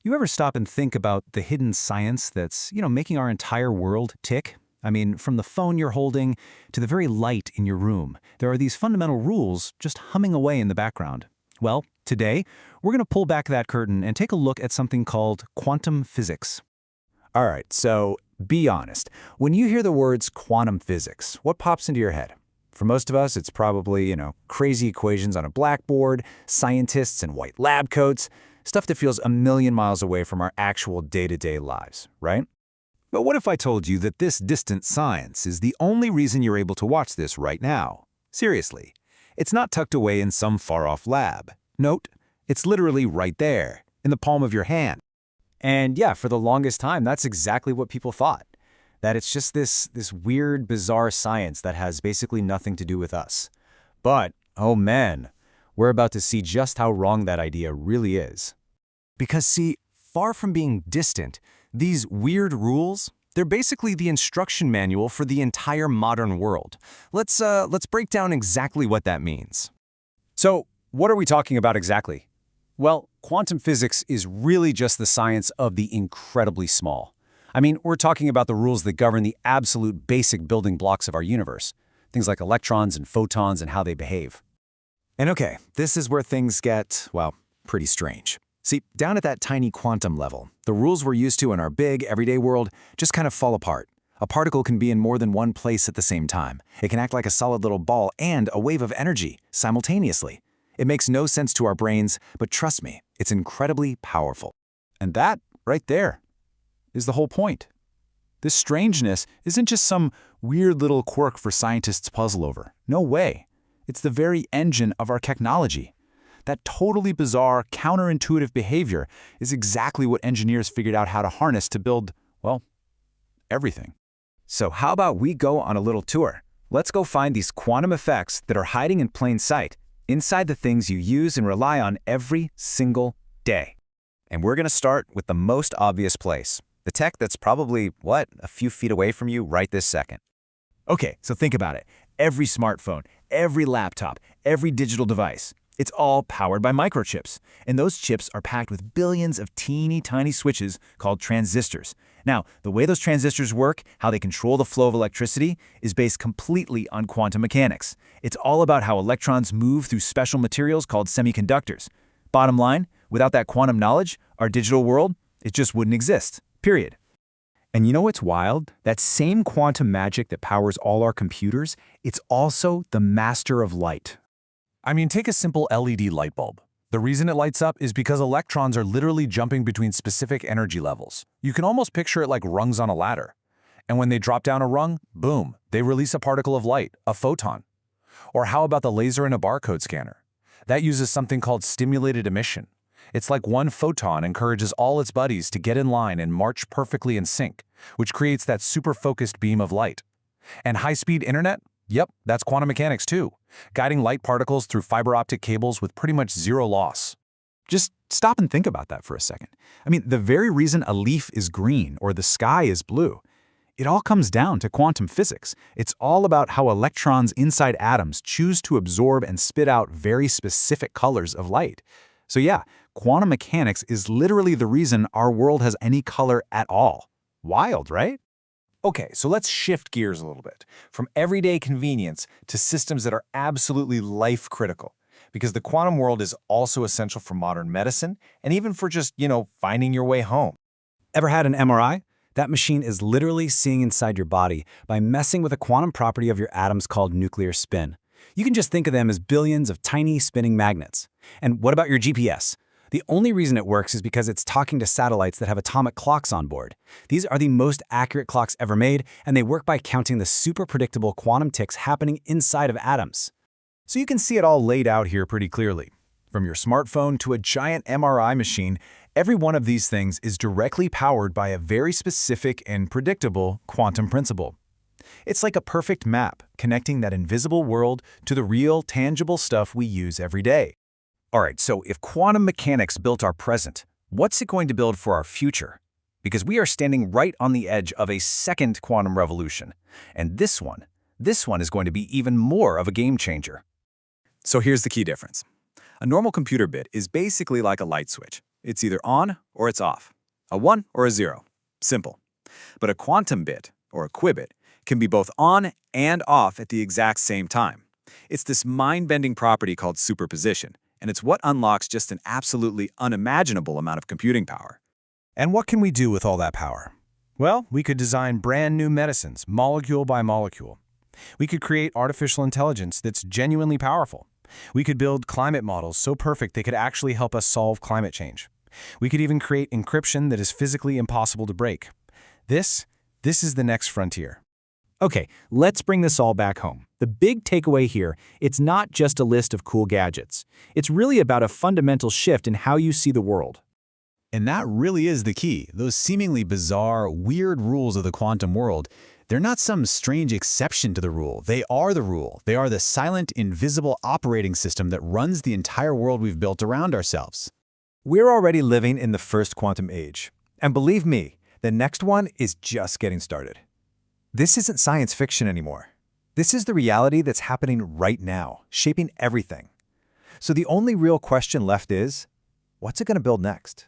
You ever stop and think about the hidden science that's, making our entire world tick? I mean, from the phone you're holding to the very light in your room, there are these fundamental rules just humming away in the background. Well, today, we're going to pull back that curtain and take a look at something called quantum physics. All right, so be honest. When you hear the words quantum physics, what pops into your head? For most of us, it's probably, crazy equations on a blackboard, scientists in white lab coats, stuff that feels a million miles away from our actual day-to-day lives, right? But what if I told you that this distant science is the only reason you're able to watch this right now? Seriously, it's not tucked away in some far-off lab. Note, it's literally right there, in the palm of your hand. And yeah, for the longest time, that's exactly what people thought. That it's just this weird, bizarre science that has basically nothing to do with us. But, oh man, we're about to see just how wrong that idea really is. Because see, far from being distant, these weird rules, they're basically the instruction manual for the entire modern world. Let's break down exactly what that means. So, what are we talking about exactly? Well, quantum physics is really just the science of the incredibly small. I mean, we're talking about the rules that govern the absolute basic building blocks of our universe. Things like electrons and photons and how they behave. And okay, this is where things get, well, pretty strange. See, down at that tiny quantum level, the rules we're used to in our big, everyday world just kind of fall apart. A particle can be in more than one place at the same time. It can act like a solid little ball and a wave of energy simultaneously. It makes no sense to our brains, but trust me, it's incredibly powerful. And that, right there, is the whole point. This strangeness isn't just some weird little quirk for scientists to puzzle over. No way. It's the very engine of our technology. That totally bizarre, counterintuitive behavior is exactly what engineers figured out how to harness to build, well, everything. So how about we go on a little tour? Let's go find these quantum effects that are hiding in plain sight, inside the things you use and rely on every single day. And we're going to start with the most obvious place, the tech that's probably, a few feet away from you right this second. Okay, so think about it. Every smartphone, every laptop, every digital device, it's all powered by microchips. And those chips are packed with billions of teeny tiny switches called transistors. Now, the way those transistors work, how they control the flow of electricity, is based completely on quantum mechanics. It's all about how electrons move through special materials called semiconductors. Bottom line, without that quantum knowledge, our digital world, it just wouldn't exist. Period. And you know what's wild? That same quantum magic that powers all our computers, it's also the master of light. I mean, take a simple LED light bulb. The reason it lights up is because electrons are literally jumping between specific energy levels. You can almost picture it like rungs on a ladder. And when they drop down a rung, boom, they release a particle of light, a photon. Or how about the laser in a barcode scanner? That uses something called stimulated emission. It's like one photon encourages all its buddies to get in line and march perfectly in sync, which creates that super focused beam of light. And high-speed internet? Yep, that's quantum mechanics too, guiding light particles through fiber optic cables with pretty much zero loss. Just stop and think about that for a second. I mean, the very reason a leaf is green or the sky is blue, it all comes down to quantum physics. It's all about how electrons inside atoms choose to absorb and spit out very specific colors of light. So yeah, quantum mechanics is literally the reason our world has any color at all. Wild, right? Okay, so let's shift gears a little bit, from everyday convenience to systems that are absolutely life-critical, because the quantum world is also essential for modern medicine and even for just, finding your way home. Ever had an MRI? That machine is literally seeing inside your body by messing with a quantum property of your atoms called nuclear spin. You can just think of them as billions of tiny spinning magnets. And what about your GPS? The only reason it works is because it's talking to satellites that have atomic clocks on board. These are the most accurate clocks ever made, and they work by counting the super predictable quantum ticks happening inside of atoms. So you can see it all laid out here pretty clearly. From your smartphone to a giant MRI machine, every one of these things is directly powered by a very specific and predictable quantum principle. It's like a perfect map connecting that invisible world to the real, tangible stuff we use every day. All right, so if quantum mechanics built our present, what's it going to build for our future? Because we are standing right on the edge of a second quantum revolution. And this one is going to be even more of a game changer. So here's the key difference. A normal computer bit is basically like a light switch. It's either on or it's off. A 1 or a 0. Simple. But a quantum bit, or a qubit, can be both on and off at the exact same time. It's this mind-bending property called superposition, and it's what unlocks just an absolutely unimaginable amount of computing power. And what can we do with all that power? Well, we could design brand new medicines, molecule by molecule. We could create artificial intelligence that's genuinely powerful. We could build climate models so perfect they could actually help us solve climate change. We could even create encryption that is physically impossible to break. This is the next frontier. Okay, let's bring this all back home. The big takeaway here, it's not just a list of cool gadgets. It's really about a fundamental shift in how you see the world. And that really is the key. Those seemingly bizarre, weird rules of the quantum world, they're not some strange exception to the rule. They are the rule. They are the silent, invisible operating system that runs the entire world we've built around ourselves. We're already living in the first quantum age. And believe me, the next one is just getting started. This isn't science fiction anymore. This is the reality that's happening right now, shaping everything. So the only real question left is, what's it going to build next?